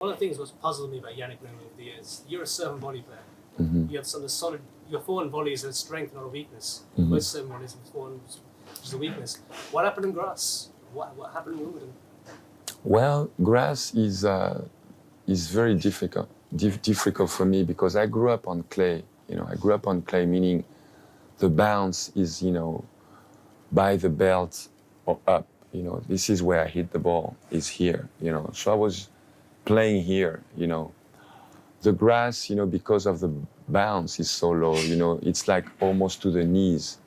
One of the things that's puzzled me about Yannick Noah over the years, you're a serve and volley player. Mm-hmm. You have some of the solid, your forehand volley is a strength, not a weakness. Mm-hmm. Most serve and volleys with forehand is a weakness. What happened in grass? What happened in Wimbledon? Well, grass is very difficult for me because I grew up on clay. I grew up on clay, meaning the bounce is, by the belt or up. This is where I hit the ball, is here. So I was playing here. The grass, because of the bounce is so low. It's like almost to the knees,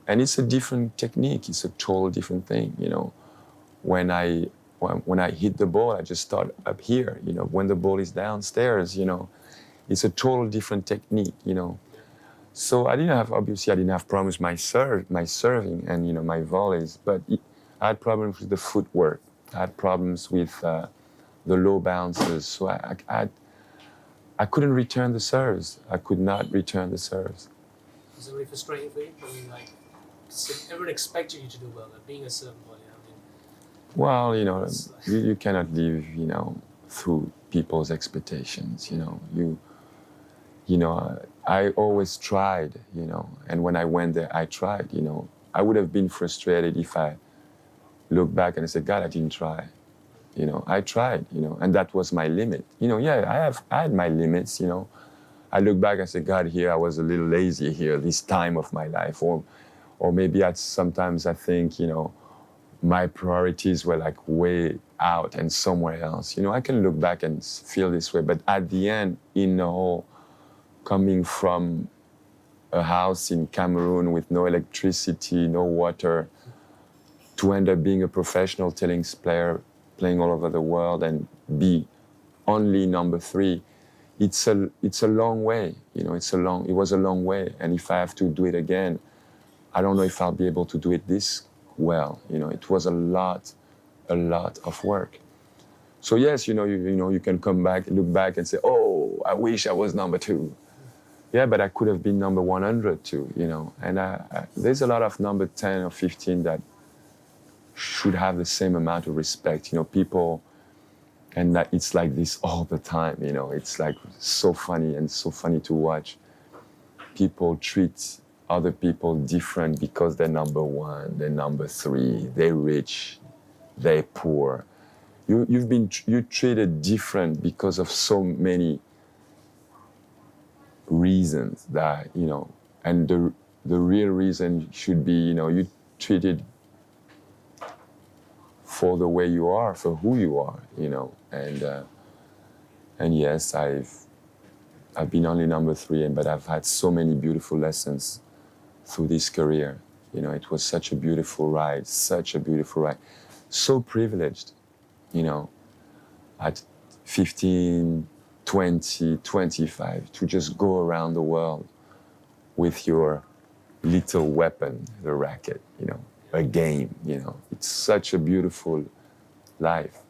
and it's a different technique. It's a total different thing. When I hit the ball, I just start up here. When the ball is downstairs, it's a total different technique. So I didn't have problems with my serving, and my volleys, but I had problems with the footwork. I had problems with the low bounces. So I couldn't return the serves. I could not return the serves. Was it really frustrating for you? I mean, like, everyone expected you to do well, like being a serve and volley. Well, you cannot live, through people's expectations. I always tried, and when I went there, I tried. I would have been frustrated if I looked back and I said, God, I didn't try. I tried, and that was my limit. I had my limits. I look back and say, God, here I was a little lazy here this time of my life, or maybe sometimes I think, my priorities were like way out and somewhere else. I can look back and feel this way, but at the end, coming from a house in Cameroon with no electricity, no water, to end up being a professional tennis player, playing all over the world and be only number 3, it's a long way. It was a long way. And if I have to do it again, I don't know if I'll be able to do it this well. It was a lot of work. So yes, you can come back, look back and say, oh, I wish I was number 2. Yeah, but I could have been number 100 too, And there's a lot of number 10 or 15 that should have the same amount of respect, people, and that it's like this all the time, It's like so funny to watch. People treat other people different because they're number 1, they're number 3, they're rich, they're poor. You're treated different because of so many reasons that, and the real reason should be, you treated for the way you are, for who you are, and yes, I've been only number 3, but I've had so many beautiful lessons through this career. It was such a beautiful ride, so privileged, at 15, 20, 25, to just go around the world with your little weapon, the racket, a game, It's such a beautiful life,